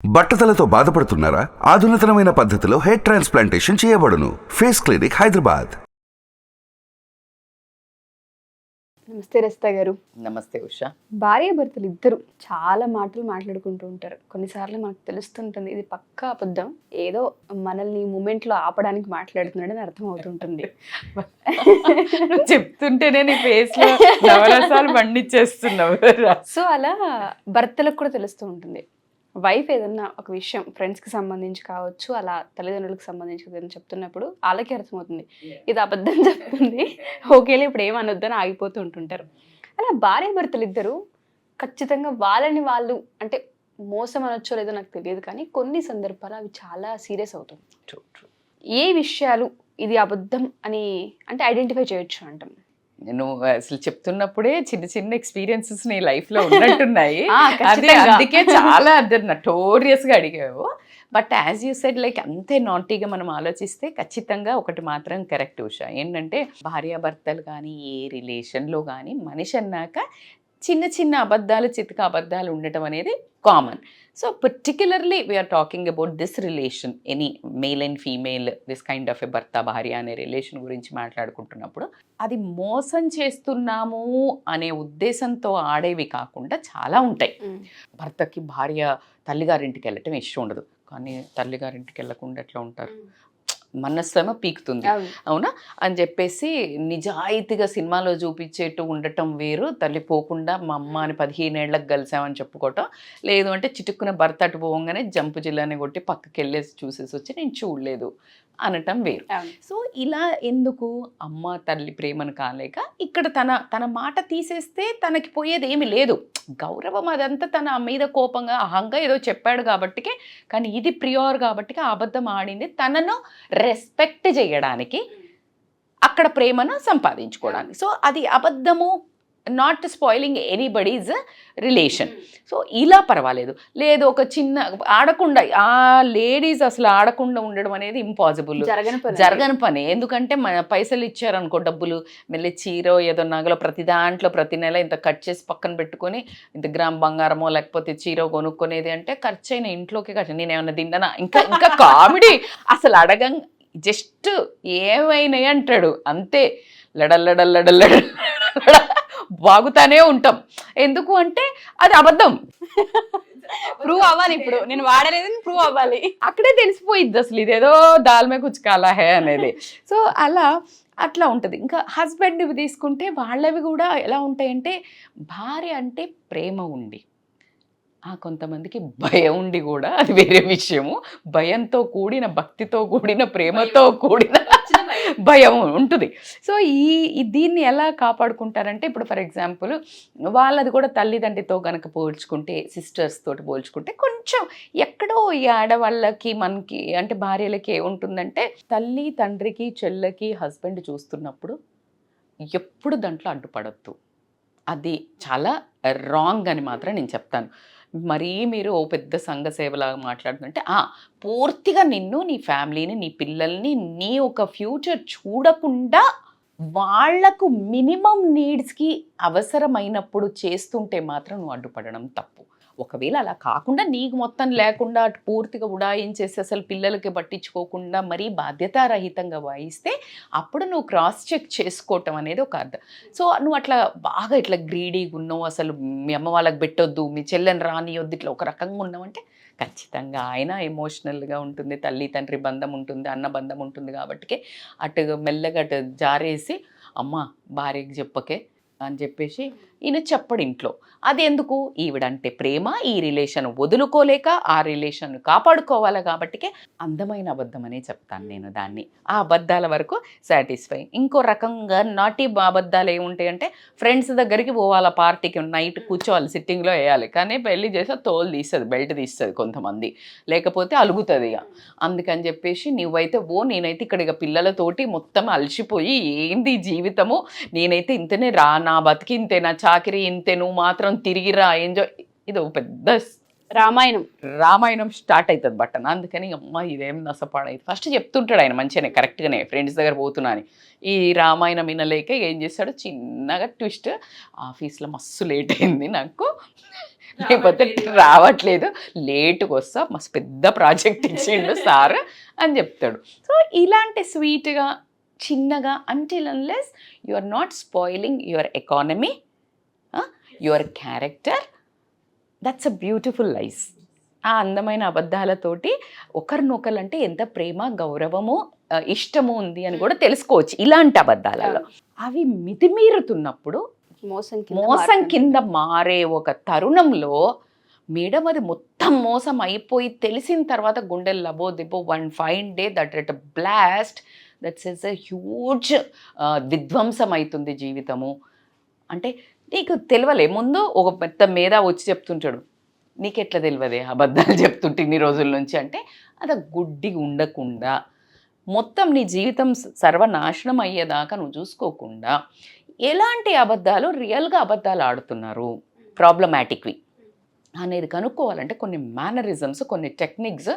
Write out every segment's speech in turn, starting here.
బట్టతలతో బాధపడుతున్నారా? ఆధునితనమైన పద్ధతిలో hair transplantation చేయబడును. Face clinic, Hyderabad. నమస్తే రస్తా గారు. నమస్తే ఉషా. భార్యాభర్తలు ఇద్దరు చాలా మాటలు మాట్లాడుకుంటూ ఉంటారు. కొన్నిసార్లు మనకు తెలుస్తుంటుంది ఇది పక్కా అబద్ధం, ఏదో మనల్ని మూమెంట్ లో ఆపడానికి మాట్లాడుతున్నాడని అర్థం అవుతుంటుంది. నువ్వు చెప్తుంటేనే నీ ఫేస్ లో నవరసాలు పండించేస్తున్నావు. సో అలా భర్తలకు కూడా తెలుస్తూ ఉంటుంది. వైఫ్ ఏదన్నా ఒక విషయం ఫ్రెండ్స్కి సంబంధించి కావచ్చు, అలా తల్లిదండ్రులకు సంబంధించి ఏదైనా చెప్తున్నప్పుడు వాళ్ళకి అర్థమవుతుంది ఇది అబద్ధం చెప్తుంది, ఓకేలే ఇప్పుడు ఏమనొద్దని ఆగిపోతూ ఉంటుంటారు. అలా భార్యాభర్తలు ఇద్దరు ఖచ్చితంగా వాళ్ళని వాళ్ళు అంటే మోసం అనొచ్చో లేదో నాకు తెలియదు, కానీ కొన్ని సందర్భాలు అవి చాలా సీరియస్ అవుతుంది. ఏ విషయాలు ఇది అబద్ధం అని అంటే ఐడెంటిఫై చేయొచ్చు అంటాం? నువ్వు అసలు చెప్తున్నప్పుడే చిన్న చిన్న ఎక్స్పీరియన్సెస్ నీ లైఫ్ లో ఉన్నట్టున్నాయి. అందుకే చాలా నటోరియస్ గా అడిగావు. But as you said like అంతే నాటీగా మనం ఆలోచిస్తే ఖచ్చితంగా ఒకటి మాత్రం కరెక్ట్ ఉషా, ఏంటంటే భార్యాభర్తలు కానీ ఏ రిలేషన్లో కానీ మనిషి అన్నాక చిన్న చిన్న అబద్ధాలు చితక అబద్ధాలు ఉండటం అనేది common. So particularly we are talking about this relation, any male and female, this kind of a భర్త భార్య అనే రిలేషన్ గురించి మాట్లాడుకుంటున్నప్పుడు అది మోసం చేస్తున్నాము అనే ఉద్దేశంతో ఆడేవి కాకుండా చాలా ఉంటాయి. భర్తకి భార్య తల్లిగారింటికి వెళ్ళటం ఇష్టం ఉండదు, కానీ తల్లిగారింటికి వెళ్ళకుండా ఎట్లా ఉంటారు, మనస్సేమో పీకుతుంది అవునా అని చెప్పేసి నిజాయితీగా సినిమాలో చూపించేట్టు ఉండటం వేరు, తల్లి పోకుండా మా అమ్మ అని 15 ఏళ్ళకి కలిసామని చెప్పుకోవటం, లేదు అంటే చిటుక్కున భర్త అటు పోగానే జంపు జిల్లాని కొట్టి పక్కకి వెళ్ళేసి చూసేసి వచ్చి నేను చూడలేదు అనటం వేరు. సో ఇలా ఎందుకు అమ్మ తల్లి ప్రేమను కాలేక ఇక్కడ తన మాట తీసేస్తే తనకి పోయేది ఏమి లేదు, గౌరవం అదంతా తన మీద కోపంగా అహంగా ఏదో చెప్పాడు కాబట్టికే, కానీ ఇది ప్రియోర్ కాబట్టికే అబద్ధం ఆడింది తనను రెస్పెక్ట్ చేయడానికి, అక్కడ ప్రేమను సంపాదించుకోవడానికి. సో అది అబద్ధము, not spoiling anybody's relation. So ఇలా పర్వాలేదు. లేదు ఒక చిన్న ఆడకుండా ఆ లేడీస్ అసలు ఆడకుండా ఉండడం అనేది ఇంపాసిబుల్, జరగని పని. ఎందుకంటే మన పైసలు ఇచ్చారనుకో డబ్బులు, మళ్ళీ చీరో ఏదో నగలో ప్రతి దాంట్లో ప్రతి నెల ఇంత కట్ చేసి పక్కన పెట్టుకొని ఇంత గ్రామ్ బంగారమో లేకపోతే చీరో కొనుక్కునేది అంటే ఖర్చు అయిన ఇంట్లోకి ఖర్చు. నేనేమన్నా తిన్నానా? ఇంకా ఇంకా కామెడీ అసలు జస్ట్ ఏమైనాయి అంటాడు అంతే, లడల్లడల్లడల్లడ బాగుతానే ఉంటాం. ఎందుకు అంటే అది అబద్ధం, ప్రూవ్ అవ్వాలి. ఇప్పుడు నేను వాడలేదని ప్రూవ్ అవ్వాలి, అక్కడే తెలిసిపోయిద్ది అసలు ఇదేదో దాల్మే కుచ్చుకాలా హే అనేది. సో అట్లా ఉంటుంది. ఇంకా హస్బెండ్ తీసుకుంటే వాళ్ళవి కూడా ఎలా ఉంటాయంటే, భార్య అంటే ప్రేమ ఉండి కొంతమందికి భయం ఉండి కూడా అది వేరే విషయము, భయంతో కూడిన భక్తితో కూడిన ప్రేమతో కూడిన భయం ఉంటుంది. సో దీన్ని ఎలా కాపాడుకుంటారంటే, ఇప్పుడు ఫర్ ఎగ్జాంపుల్ వాళ్ళది కూడా తల్లిదండ్రితో కనుక పోల్చుకుంటే, సిస్టర్స్ తోటి పోల్చుకుంటే కొంచెం ఎక్కడో ఈ ఆడవాళ్ళకి మనకి అంటే భార్యలకి ఏముంటుందంటే, తల్లి తండ్రికి చెల్లెకి హస్బెండ్ చూస్తున్నప్పుడు ఎప్పుడు దాంట్లో అడ్డుపడద్దు, అది చాలా రాంగ్ అని మాత్రం నేను చెప్తాను. మరీ మీరు ఓ పెద్ద సంఘ సేవలాగా మాట్లాడుతుంటే పూర్తిగా నిన్ను, నీ ఫ్యామిలీని, నీ పిల్లల్ని, నీ ఒక ఫ్యూచర్ చూడకుండా వాళ్లకు మినిమం నీడ్స్కి అవసరమైనప్పుడు చేస్తుంటే మాత్రం నువ్వు అడ్డుపడడం తప్పు. ఒకవేళ అలా కాకుండా నీకు మొత్తం లేకుండా అటు పూర్తిగా ఉడాయించేసి అసలు పిల్లలకి పట్టించుకోకుండా మరీ బాధ్యతారహితంగా వహిస్తే అప్పుడు నువ్వు క్రాస్ చెక్ చేసుకోవటం అనేది ఒక అర్థం. సో నువ్వు అట్లా బాగా ఇట్లా గ్రీడీగా ఉన్నావు, అసలు మీ అమ్మ వాళ్ళకి పెట్టొద్దు, మీ చెల్లెని రానియొద్దు, ఇట్లా ఒక రకంగా ఉన్నావంటే ఖచ్చితంగా ఆయన ఎమోషనల్గా ఉంటుంది, తల్లి తండ్రి బంధం ఉంటుంది, అన్న బంధం ఉంటుంది. కాబట్టి అటు మెల్లగా అటు జారేసి అమ్మ భార్యకి చెప్పకే అని చెప్పేసి ఈయన చెప్పడు ఇంట్లో. అది ఎందుకు? ఈవిడంటే ప్రేమ, ఈ రిలేషన్ వదులుకోలేక ఆ రిలేషన్ కాపాడుకోవాలి కాబట్టికే అందమైన అబద్ధం అనే చెప్తాను నేను దాన్ని. ఆ అబద్ధాల వరకు సాటిస్ఫై. ఇంకో రకంగా నాటి అబద్ధాలు ఏముంటాయంటే, ఫ్రెండ్స్ దగ్గరికి పోవాలి, పార్టీకి నైట్ కూర్చోవాలి, సిట్టింగ్లో వేయాలి, కానీ పెళ్ళి చేస్తే తోలు తీస్తుంది, బెల్ట్ తీస్తుంది కొంతమంది, లేకపోతే అలుగుతుంది. అందుకని చెప్పేసి నువ్వైతే నేనైతే ఇక్కడ ఇక పిల్లలతోటి మొత్తం అలసిపోయి ఏంది జీవితము, నేనైతే ఇంతనే నా బతికి ఇంతే, నా చాకిరి ఇంతే, నువ్వు మాత్రం తిరిగిరా ఎంజాయ్. ఇది పెద్ద రామాయణం స్టార్ట్ అవుతుంది బట్టన. అందుకని అమ్మ ఇదేం నసపాడైతే ఫస్ట్ చెప్తుంటాడు ఆయన మంచిగానే కరెక్ట్గానే, ఫ్రెండ్స్ దగ్గర పోతున్నా అని. ఈ రామాయణం వినలేక ఏం చేస్తాడు, చిన్నగా ట్విస్ట్, ఆఫీస్లో మస్తు లేట్ అయింది నాకు, లేకపోతే రావట్లేదు, లేటుగా వస్తా, మస్తు పెద్ద ప్రాజెక్ట్ ఇచ్చిండు సార్ అని చెప్తాడు. సో ఇలాంటి స్వీట్గా చిన్నగా until unless you are not spoiling your economy, your character, that's a beautiful life. ఆ అందమైన అబద్ధాలతోటి ఒకరినొకరు అంటే ఎంత ప్రేమ, గౌరవము, ఇష్టము ఉంది అని కూడా తెలుసుకోవచ్చు ఇలాంటి అబద్ధాలలో. అవి మితిమీరుతున్నప్పుడు మోసం కింద మారే ఒక తరుణంలో మేడం అది మొత్తం మోసం అయిపోయి తెలిసిన తర్వాత గుండెలు లబో దిబో one fine day that at blast that's is a huge విధ్వంసం అవుతుంది జీవితము. అంటే నీకు తెలియలే ముందు ఒక పెద్ద మీద వచ్చి చెప్తుంటాడు, నీకెట్లా తెలియదే అబద్ధాలు చెప్తుంటే ఇన్ని రోజుల నుంచి అంటే, అది గుడ్డిగా ఉండకుండా మొత్తం నీ జీవితం సర్వనాశనం అయ్యేదాకా నువ్వు చూసుకోకుండా ఎలాంటి అబద్ధాలు రియల్గా అబద్ధాలు ఆడుతున్నారు ప్రాబ్లమాటిక్వి అనేది కనుక్కోవాలంటే కొన్ని మేనరిజమ్స్, కొన్ని టెక్నిక్స్.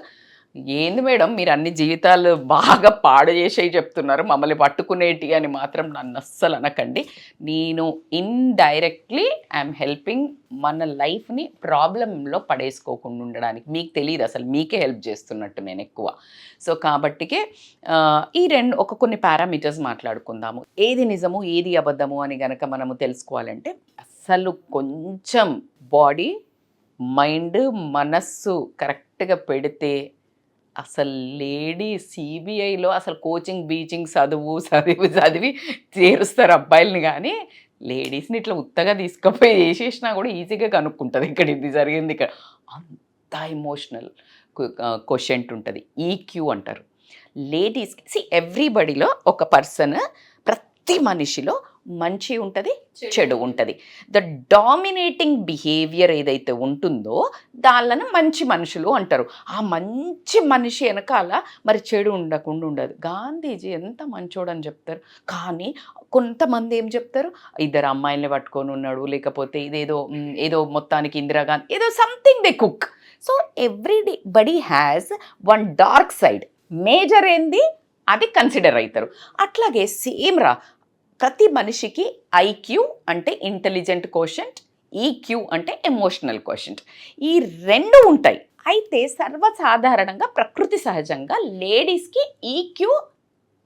ఏంది మేడం మీరు అన్ని జీవితాలు బాగా పాడు చేసేవి చెప్తున్నారు, మమ్మల్ని పట్టుకునేటి అని మాత్రం నన్ను అస్సలు అనకండి. నేను ఇండైరెక్ట్లీ ఐఎమ్ హెల్పింగ్ మన లైఫ్ని ప్రాబ్లంలో పడేసుకోకుండా ఉండడానికి. మీకు తెలియదు అసలు, మీకే హెల్ప్ చేస్తున్నట్టు నేను ఎక్కువ. సో కాబట్టికే ఈ కొన్ని పారామీటర్స్ మాట్లాడుకుందాము. ఏది నిజము ఏది అబద్ధము అని గనక మనము తెలుసుకోవాలంటే అసలు కొంచెం బాడీ, మైండ్, మనస్సు కరెక్ట్గా పెడితే అసలు లేడీ సిబిఐలో అసలు కోచింగ్ బీచింగ్ చదివి చేరుస్తారు అబ్బాయిలని, కానీ లేడీస్ని ఇట్లా ఉత్తగా తీసుకుపోయి చేసేసినా కూడా ఈజీగా కనుక్కుంటుంది ఇక్కడ ఇది జరిగింది ఇక్కడ. అంత ఎమోషనల్ క్వశ్చన్ ఉంటుంది. ఈక్యూ అంటారు లేడీస్కి. ఎవ్రీబడిలో ఒక పర్సన్, ప్రతి మనిషిలో మంచి ఉంటుంది, చెడు ఉంటుంది. ద డామినేటింగ్ బిహేవియర్ ఏదైతే ఉంటుందో దాళ్ళను మంచి మనుషులు అంటారు. ఆ మంచి మనిషి వెనకాల మరి చెడు ఉండకుండా ఉండదు. గాంధీజీ ఎంత మంచోడని చెప్తారు, కానీ కొంతమంది ఏం చెప్తారు, ఇద్దరు అమ్మాయిల్ని పట్టుకొని ఉన్నాడు, లేకపోతే ఏదో మొత్తానికి ఇందిరాగాంధీ ఏదో something they cook. So everybody has one dark side. Major ఏంది అది కన్సిడర్ అవుతారు. అట్లాగే సేమ్ ప్రతి మనిషికి ఐక్యూ అంటే ఇంటెలిజెంట్ కోషెంట్, ఈక్యూ అంటే ఎమోషనల్ కోషెంట్, ఈ రెండు ఉంటాయి. అయితే సర్వసాధారణంగా ప్రకృతి సహజంగా లేడీస్కి ఈక్యూ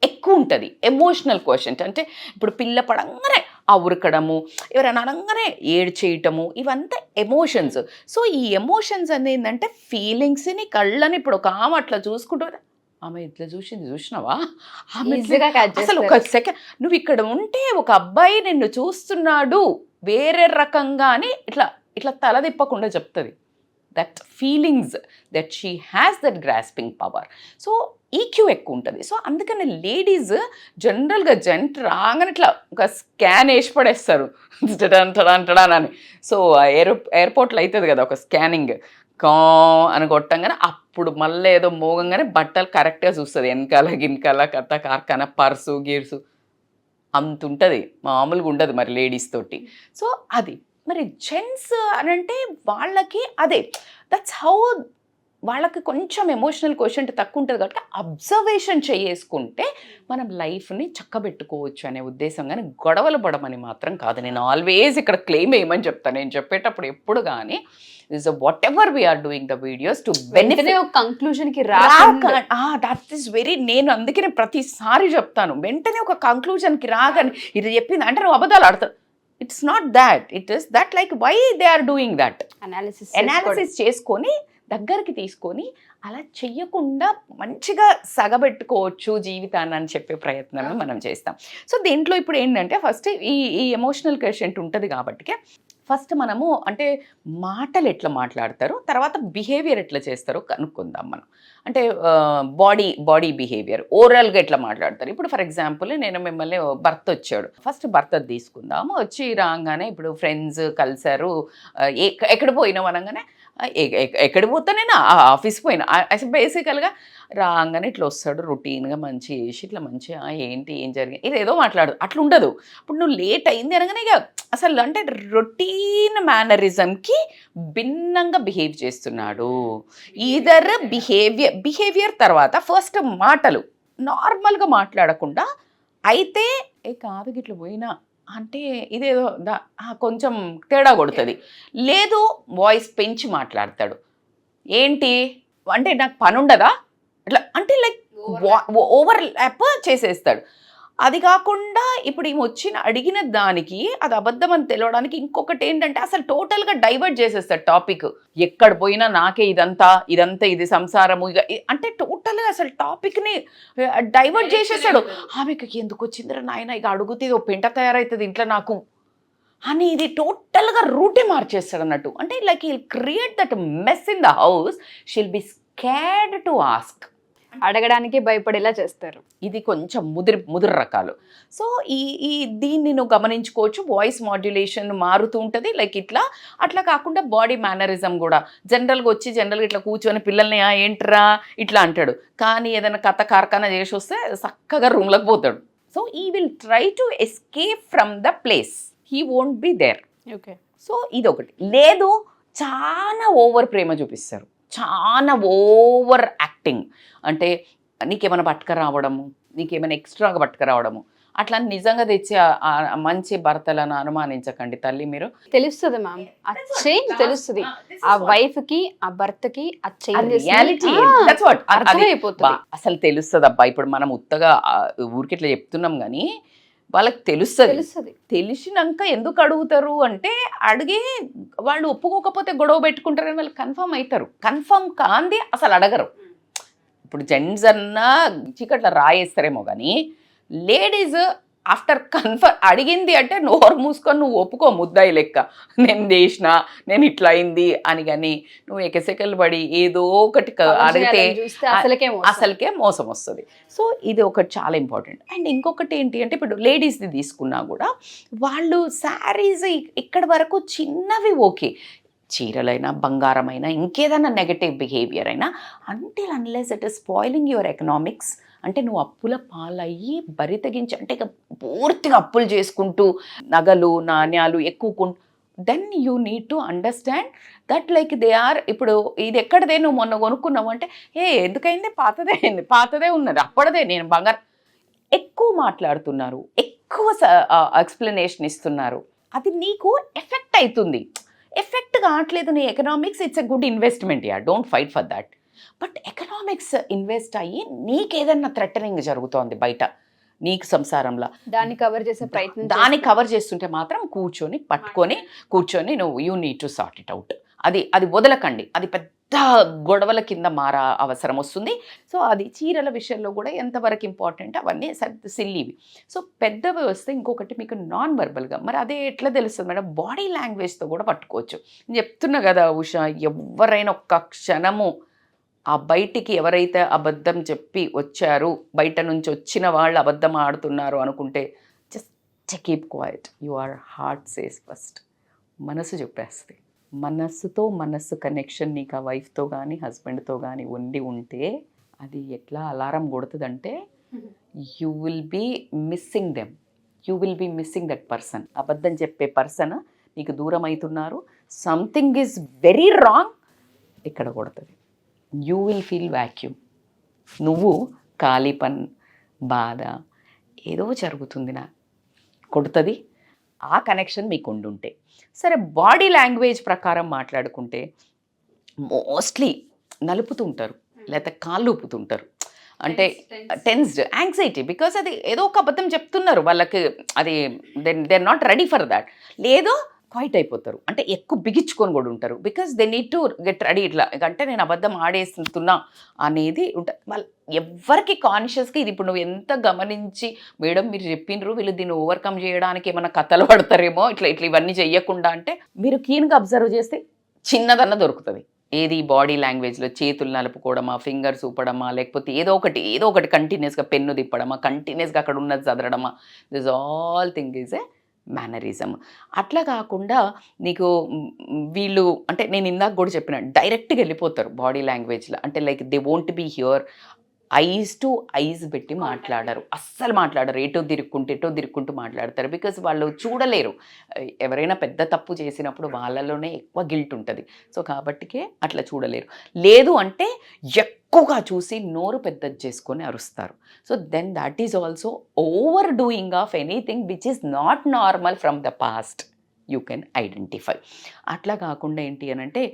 ఎక్కువ ఉంటుంది. ఎమోషనల్ కోషెంట్ అంటే ఇప్పుడు పిల్ల పడంగానే ఆ ఉరకడము, ఎవరైనా అనగానే ఏడు చేయటము, ఇవంతా ఎమోషన్స్. సో ఈ ఎమోషన్స్ అనేది ఏంటంటే ఫీలింగ్స్ని, కళ్ళని. ఇప్పుడు ఒక ఆమె అట్లా చూసుకుంటూ ఆమె ఇట్లా చూసినావా, ఆమె అసలు ఒక సెకండ్ నువ్వు ఇక్కడ ఉంటే ఒక అబ్బాయి నిన్ను చూస్తున్నాడు వేరే రకంగా అని ఇట్లా తల తిప్పకుండా చెప్తుంది. That feelings that she has that grasping power. So EQ ఎక్కువ ఉంటుంది. సో అందుకని లేడీస్ జనరల్గా రాగానే ఇట్లా ఒక స్కాన్ వేసి పడేస్తారు అని. సో ఎయిర్పోర్ట్లో అవుతుంది కదా ఒక స్కానింగ్, కా అని కొట్టంగానే అప్పుడు మళ్ళీ ఏదో మోగంగానే బట్టలు కరెక్ట్గా చూస్తుంది, వెనకాల గినకాల కథ కార్ఖాన పర్సు గీర్సు అంత ఉంటుంది, మామూలుగా ఉండదు మరి లేడీస్ తోటి. సో అది మరి జెంట్స్ అని అంటే వాళ్ళకి అదే దట్స్ హౌ వాళ్ళకి కొంచెం ఎమోషనల్ క్వశ్చన్ తక్కువ ఉంటుంది కాబట్టి అబ్జర్వేషన్ చేసుకుంటే మనం లైఫ్ని చక్కబెట్టుకోవచ్చు అనే ఉద్దేశం, కానీ గొడవలు పడమని మాత్రం కాదు. నేను ఆల్వేస్ ఇక్కడ క్లెయిమ్ వేయమని చెప్తాను. నేను చెప్పేటప్పుడు ఎప్పుడు కానీ is whatever we are doing the videos to benefit conclusion కి దట్ ఈస్ వెరీ, నేను అందుకనే ప్రతిసారి చెప్తాను వెంటనే ఒక కంక్లూజన్ కి రాగానే ఇది చెప్పింది అంటే నువ్వు అబద్ధాలు ఆడతావు. It's not that, it is that like why they are doing that analysis చేసుకొని దగ్గరికి తీసుకొని అలా చెయ్యకుండా మంచిగా సగబెట్టుకోవచ్చు జీవితాన్ని అని చెప్పే ప్రయత్నమే మనం చేస్తాం. సో దీంట్లో ఇప్పుడు ఏంటంటే ఫస్ట్ ఈ ఎమోషనల్ క్వశ్చన్ ఉంటుంది కాబట్టి ఫస్ట్ మనము అంటే మాటలు ఎట్లా మాట్లాడతారు, తర్వాత బిహేవియర్ ఎట్లా చేస్తారో కనుక్కుందాం మనం. అంటే బాడీ బిహేవియర్, ఓరల్గా ఎట్లా మాట్లాడతారు. ఇప్పుడు ఫర్ ఎగ్జాంపుల్ నేను మిమ్మల్ని భర్త వచ్చాడు, ఫస్ట్ భర్త తీసుకుందాము. వచ్చి రాగానే ఇప్పుడు ఫ్రెండ్స్ కలిసారు, ఎక్కడ పోయినాం అనగానే ఎక్కడ పోతా నేను ఆఫీస్ పోయినా అసలు బేసికల్గా రాగానే ఇట్లా వస్తాడు రొటీన్గా మంచి చేసి ఇట్లా మంచిగా ఏంటి ఏం జరిగింది ఇదేదో మాట్లాడు అట్లా ఉండదు. ఇప్పుడు నువ్వు లేట్ అయింది అనగానే ఇక అసలు అంటే రొటీన్ మేనరిజంకి భిన్నంగా బిహేవ్ చేస్తున్నాడు. ఈదర్ బిహేవియర్ తర్వాత ఫస్ట్ మాటలు నార్మల్గా మాట్లాడకుండా అయితే కాదు ఇట్లా పోయినా అంటే ఇదేదో కొంచెం తేడా కొడుతుంది. లేదు వాయిస్ పెంచి మాట్లాడతాడు, ఏంటి అంటే నాకు పని ఉండదా అట్లా అంటే లైక్ ఓవర్ ల్యాప్ చేసేస్తాడు. అది కాకుండా ఇప్పుడు ఈమె అడిగిన దానికి అది అబద్ధం అని తెలవడానికి ఇంకొకటి ఏంటంటే అసలు టోటల్గా డైవర్ట్ చేసేస్తాడు టాపిక్. ఎక్కడ పోయినా నాకే ఇదంతా ఇది సంసారము ఇక అంటే టోటల్గా అసలు టాపిక్ని డైవర్ట్ చేసేస్తాడు. ఆమెకి ఎందుకు వచ్చిందిరా నాయన ఇక అడుగుతే ఓ పెంట తయారవుతుంది ఇంట్లో నాకు అని ఇది టోటల్గా రూటే మార్చేస్తాడు అన్నట్టు. అంటే like he'll create that mess in the house, she'll be scared to ask. అడగడానికి భయపడేలా చేస్తారు. ఇది కొంచెం ముదురు రకాలు. సో ఈ దీన్ని నువ్వు గమనించుకోవచ్చు. వాయిస్ మాడ్యులేషన్ మారుతూ ఉంటుంది లైక్ ఇట్లా. అట్లా కాకుండా బాడీ మేనరిజం కూడా జనరల్గా ఇట్లా కూర్చొని పిల్లల్ని ఏంట్రా ఇట్లా అంటాడు, కానీ ఏదైనా కథ కార్ఖానా చేసి వస్తే చక్కగా రూమ్లోకి పోతాడు. So he will try to escape from the place, he won't be there. Okay. So ఇది ఒకటి. లేదు చాలా ఓవర్ ప్రేమ చూపిస్తారు, చాలా ఓవర్ యాక్టింగ్. అంటే నీకేమైనా పట్టుకురావడము, నీకేమైనా ఎక్స్ట్రాగా పట్టుకురావడము, అట్లా నిజంగా తెచ్చి మంచి భర్తలను అనుమానించకండి తల్లి. మీరు తెలుస్తుంది మ్యామ్, ఆ చేంజ్ తెలుస్తుంది ఆ వైఫ్ కి ఆ భర్తకి ఆ చేంజ్ రియాలిటీ అర్థమైపోతుంది. అసలు తెలుస్తుంది అబ్బా. ఇప్పుడు మనం ఉత్తగా ఊరికి ఇట్లా చెప్తున్నాం కానీ వాళ్ళకి తెలుస్తుంది. తెలిసినాక ఎందుకు అడుగుతారు అంటే అడిగి వాళ్ళు ఒప్పుకోకపోతే గొడవ పెట్టుకుంటారని వాళ్ళు కన్ఫర్మ్ అవుతారు. కన్ఫర్మ్ కాంది అసలు అడగరు. ఇప్పుడు జెంట్స్ అన్నా చీకట్లా రాయేస్తారేమో కానీ లేడీస్ ఆఫ్టర్ కన్ఫర్మ్ అడిగింది అంటే నోరు మూసుకొని నువ్వు ఒప్పుకో ముద్దాయి లెక్క, నేను చేసిన నేను ఇట్లా అయింది అని. కానీ నువ్వు ఎకసెకలు పడి ఏదో ఒకటి అడిగితే అసలుకే మోసం వస్తుంది. సో ఇది ఒకటి చాలా ఇంపార్టెంట్. అండ్ ఇంకొకటి ఏంటి అంటే ఇప్పుడు లేడీస్ది తీసుకున్నా కూడా వాళ్ళు శారీస్ ఇక్కడ వరకు చిన్నవి ఓకే, చీరలైనా బంగారమైనా ఇంకేదైనా నెగటివ్ బిహేవియర్ అయినా until unless it is spoiling your economics, అంటే నువ్వు అప్పుల పాలయ్యి బరి తెగించి అంటే ఇక పూర్తిగా అప్పులు చేసుకుంటూ నగలు నాణ్యాలు ఎక్కువ, then you need to understand that like they are. ఇప్పుడు ఇది ఎక్కడదే నువ్వు మొన్న కొనుక్కున్నావు అంటే ఎందుకైంది పాతదే ఉన్నది అప్పటిదే, నేను బంగారం ఎక్కువ మాట్లాడుతున్నారు, ఎక్కువ ఎక్స్ప్లెనేషన్ ఇస్తున్నారు, అది నీకు ఎఫెక్ట్ అవుతుంది. ఎఫెక్ట్ కావట్లేదు నీ economics, it's a good investment, yeah don't fight for that. But economics invest అయ్యి నీకేదన్నా థ్రెటనింగ్ జరుగుతోంది బయట నీకు సంసారంలో, దాన్ని కవర్ చేస్తుంటే మాత్రం కూర్చొని నువ్వు you need to sort it out. అది వదలకండి, అది పెద్ద గొడవల కింద అవసరం వస్తుంది. సో అది చీరల విషయంలో కూడా ఎంతవరకు ఇంపార్టెంట్ అవన్నీ సిల్లీవి. సో పెద్దవి వస్తే ఇంకొకటి మీకు నాన్ వర్బల్గా, మరి అదే ఎట్లా తెలుస్తుంది మేడం, బాడీ లాంగ్వేజ్తో కూడా పట్టుకోవచ్చు. నేను చెప్తున్నా కదా ఉషా, ఎవరైనా ఒక్క క్షణము ఆ బయటికి ఎవరైతే అబద్ధం చెప్పి వచ్చారు, బయట నుంచి వచ్చిన వాళ్ళు అబద్ధం ఆడుతున్నారు అనుకుంటే just keep quiet, your heart says first. మనసు చెప్పేస్తుంది. మనస్సు కనెక్షన్ నీకు ఆ వైఫ్తో కానీ హస్బెండ్తో కానీ ఉంటే అది ఎట్లా అలారం కొడుతుందంటే you will be missing them, you will be missing that person. అబద్ధం చెప్పే పర్సన్ నీకు దూరం అవుతున్నారు, సంథింగ్ ఈజ్ వెరీ రాంగ్, ఇక్కడ కొడుతుంది. You will feel vacuum. నువ్వు ఖాళీ పని బాధ ఏదో జరుగుతుంది నా కొడుతుంది. ఆ కనెక్షన్ మీకు ఉండుంటే సరే. బాడీ లాంగ్వేజ్ ప్రకారం మాట్లాడుకుంటే మోస్ట్లీ నలుపుతుంటారు, లేకపోతే కాళ్ళు ఊపుతుంటారు, అంటే టెన్స్డ్, యాంగ్జైటీ, బికాస్ అది ఏదో ఒక అబద్ధం చెప్తున్నారు వాళ్ళకి, అది they are not ready for that. లేదో క్వైట్ అయిపోతారు, అంటే ఎక్కువ బిగించుకొని కూడా ఉంటారు, because they need to get ready. ఇట్లా అంటే నేను అబద్ధం ఆడేస్తున్నా అనేది ఉంటుంది. వాళ్ళు ఎవరికి కాన్షియస్గా ఇది ఇప్పుడు నువ్వు ఎంత గమనించి మేడం మీరు చెప్పినరు వీళ్ళు దీన్ని ఓవర్కమ్ చేయడానికి ఏమైనా కథలు పడతారేమో ఇట్లా ఇవన్నీ చెయ్యకుండా అంటే మీరు కీన్గా అబ్జర్వ్ చేస్తే చిన్నదన్న దొరుకుతుంది. ఏది బాడీ లాంగ్వేజ్లో చేతులు నలుపుకోవడమా, ఫింగర్స్ ఊపడమా, లేకపోతే ఏదో ఒకటి కంటిన్యూస్గా పెన్ను తిప్పడమా, కంటిన్యూస్గా అక్కడ ఉన్నది చదవడమా, this all thing is a mannerism. అట్లా కాకుండా నీకు వీళ్ళు అంటే నేను ఇందాక కూడా చెప్పిన డైరెక్ట్గా వెళ్ళిపోతారు బాడీ లాంగ్వేజ్లో, అంటే like they won't be here, eyes to eyes పెట్టి మాట్లాడరు, అస్సలు మాట్లాడరు, ఎటో తిరుక్కుంటూ మాట్లాడతారు. బికాస్ వాళ్ళు చూడలేరు, ఎవరైనా పెద్ద తప్పు చేసినప్పుడు వాళ్ళలోనే ఎక్కువ గిల్ట్ ఉంటుంది. సో కాబట్టికే అట్లా చూడలేరు. లేదు అంటే ఎక్కువగా చూసి నోరు పెద్దది చేసుకొని అరుస్తారు. So then that is also over doing of anything which is not normal from the past. You can identify. అట్లా కాకుండా ఏంటి అని అంటే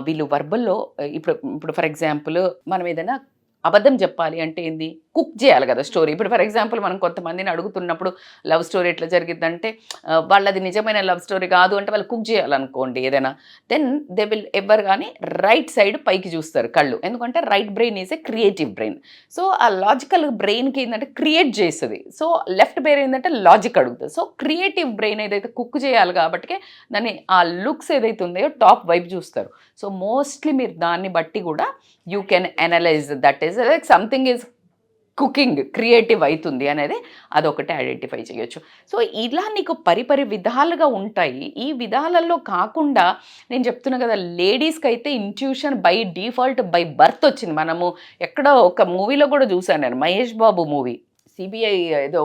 వీళ్ళు వర్బల్లో ఇప్పుడు ఫర్ ఎగ్జాంపుల్ మనం ఏదైనా అబద్ధం చెప్పాలి అంటే ఏంది, కుక్ చేయాలి కదా స్టోరీ. ఇప్పుడు ఫర్ ఎగ్జాంపుల్ మనం కొంతమందిని అడుగుతున్నప్పుడు లవ్ స్టోరీ ఎట్లా జరిగిద్దంటే వాళ్ళది నిజమైన లవ్ స్టోరీ కాదు అంటే వాళ్ళు కుక్ చేయాలనుకోండి ఏదైనా, దెన్ దే విల్ ఎవర్ కానీ రైట్ సైడ్ పైకి చూస్తారు కళ్ళు, ఎందుకంటే right brain is a creative brain. So ఆ లాజికల్ బ్రెయిన్కి ఏంటంటే క్రియేట్ చేస్తుంది, సో లెఫ్ట్ బ్రెయిన్ ఏంటంటే లాజిక్ అడుగుతుంది. సో క్రియేటివ్ బ్రెయిన్ ఏదైతే కుక్ చేయాలి కాబట్టి దాన్ని ఆ లుక్స్ ఏదైతే ఉందో టాప్ వైపు చూస్తారు. సో మోస్ట్లీ మీరు దాన్ని బట్టి కూడా you can analyse that is like something is cooking, creative అవుతుంది అనేది అదొకటి ఐడెంటిఫై చేయొచ్చు. సో ఇలా నీకు పరిపరి విధాలుగా ఉంటాయి. ఈ విధాలలో కాకుండా నేను చెప్తున్నా కదా, లేడీస్కి అయితే intuition by default by birth వచ్చింది. మనము ఎక్కడో ఒక మూవీలో కూడా చూశాను నేను, మహేష్ బాబు మూవీ, సిబిఐ ఏదో,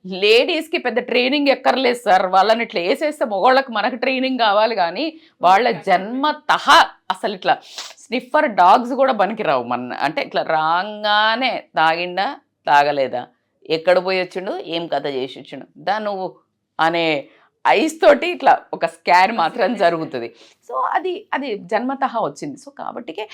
లేడీస్కి పెద్ద ట్రైనింగ్ ఎక్కర్లేదు సార్, వాళ్ళని ఇట్లా వేసేస్తే మగవాళ్ళకి మనకు ట్రైనింగ్ కావాలి కానీ వాళ్ళ జన్మతః అసలు ఇట్లా స్నిఫర్ డాగ్స్ కూడా పనికిరావు. అంటే ఇట్లా రాగానే తాగిండా తాగలేదా, ఎక్కడ పోయి వచ్చిండు, ఏం కథ చేసి వచ్చిండు దా నువ్వు అనే ఐస్ తోటి ఇట్లా ఒక స్కాన్ మాత్రం జరుగుతుంది. సో అది జన్మతః వచ్చింది. సో కాబట్టికే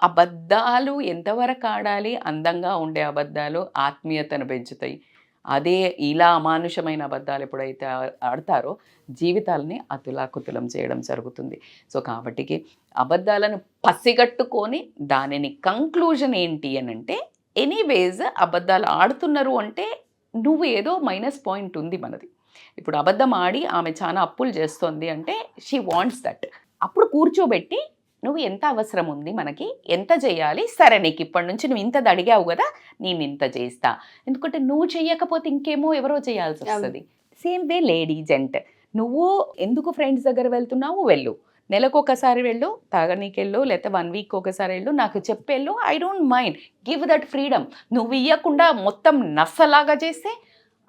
అబద్ధాలు ఎంతవరకు ఆడాలి, అందంగా ఉండే అబద్ధాలు ఆత్మీయతను పెంచుతాయి. అదే ఇలా అమానుషమైన అబద్ధాలు ఎప్పుడైతే ఆడతారో జీవితాలని అతులాకుతులం చేయడం జరుగుతుంది. సో కాబట్టికి అబద్ధాలను పసిగట్టుకొని దానిని కంక్లూజన్ ఏంటి అని అంటే, ఎనీవేస్ అబద్ధాలు ఆడుతున్నారు అంటే నువ్వు ఏదో మైనస్ పాయింట్ ఉంది మనది. ఇప్పుడు అబద్ధం ఆడి ఆమె చాలా అప్పులు చేస్తుంది అంటే షీ వాంట్స్ దట్. అప్పుడు కూర్చోబెట్టి నువ్వు ఎంత అవసరం ఉంది మనకి, ఎంత చేయాలి, సరే నీకు ఇప్పటి నుంచి నువ్వు ఇంత అడిగావు కదా నేను ఇంత చేస్తా, ఎందుకంటే నువ్వు చెయ్యకపోతే ఇంకేమో ఎవరో చేయాల్సి వస్తుంది. సేమ్ వే లేడీ జెంట్, నువ్వు ఎందుకు ఫ్రెండ్స్ దగ్గర వెళ్తున్నావు, వెళ్ళు, నెలకు ఒకసారి వెళ్ళు, తాగనీకెళ్ళు, లేకపోతే 1 వీక్ ఒకసారి వెళ్ళు, నాకు చెప్పేళ్ళు, I don't mind, give that freedom. నువ్వు ఇవ్వకుండా మొత్తం నస్సలాగా చేస్తే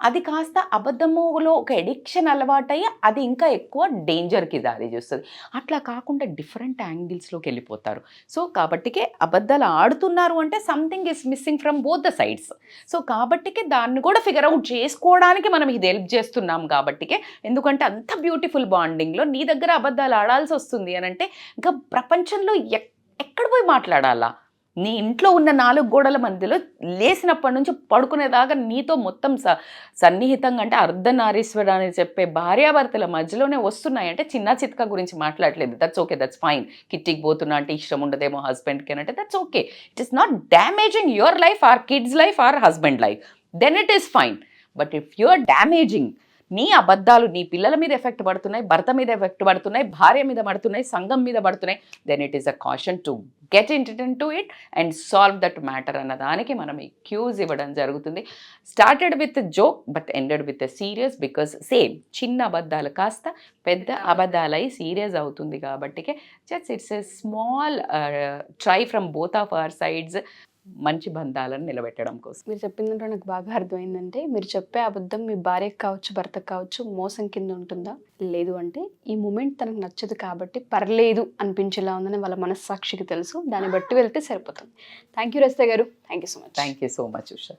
అది కాస్త అబద్ధములో ఒక ఎడిక్షన్ అలవాటయ్యి అది ఇంకా ఎక్కువ డేంజర్కి దారి చేస్తుంది. అట్లా కాకుండా డిఫరెంట్ యాంగిల్స్లోకి వెళ్ళిపోతారు. సో కాబట్టికే అబద్ధాలు ఆడుతున్నారు అంటే something is missing from both the sides. So కాబట్టికే దాన్ని కూడా ఫిగర్ అవుట్ చేసుకోవడానికి మనం ఇది హెల్ప్ చేస్తున్నాం. కాబట్టికే ఎందుకంటే అంత బ్యూటిఫుల్ బాండింగ్లో నీ దగ్గర అబద్ధాలు ఆడాల్సి వస్తుంది అని అంటే ఇంకా ప్రపంచంలో ఎక్కడ పోయి మాట్లాడాలా, నీ ఇంట్లో ఉన్న 4 గోడల మధ్యలో లేచినప్పటి నుంచి పడుకునేదాకా నీతో మొత్తం సన్నిహితంగా అంటే అర్ధనారీశ్వర అని చెప్పే భార్యాభర్తల మధ్యలోనే వస్తున్నాయంటే చిన్న చిత్క గురించి మాట్లాడలేదు. That's okay, that's fine. కిట్టికి పోతున్నా అంటే ఇష్టం ఉండదేమో హస్బెండ్కి అని అంటే that's okay. It is not damaging your life or kids life or husband life, then it is fine. But if you are damaging, నీ అబద్ధాలు నీ పిల్లల మీద ఎఫెక్ట్ పడుతున్నాయి, భర్త మీద ఎఫెక్ట్ పడుతున్నాయి, భార్య మీద పడుతున్నాయి, సంఘం మీద పడుతున్నాయి, then it is a caution to get into it and solve that matter అన్న దానికి మనం ఈ క్యూజ్ ఇవ్వడం జరుగుతుంది. Started with joke but ended with serious, because same చిన్న అబద్ధాలు కాస్త పెద్ద అబద్ధాలై సీరియస్ అవుతుంది. కాబట్టి just it's a small try from both of our sides మంచి బంధాలను నిలబెట్టడం కోసం. మీరు చెప్పిందంటే నాకు బాగా అర్థమైందంటే, మీరు చెప్పే అబద్ధం మీ భార్యకు కావచ్చు, భర్తకు కావచ్చు, మోసం కింద ఉంటుందా, లేదు అంటే ఈ మూమెంట్ తనకు నచ్చదు కాబట్టి పర్లేదు అనిపించేలా ఉందని వాళ్ళ మనస్సాక్షికి తెలుసు, దాన్ని బట్టి వెళ్తే సరిపోతుంది. థ్యాంక్ యూ రజిత గారు, thank you so much. Thank you so much Usha.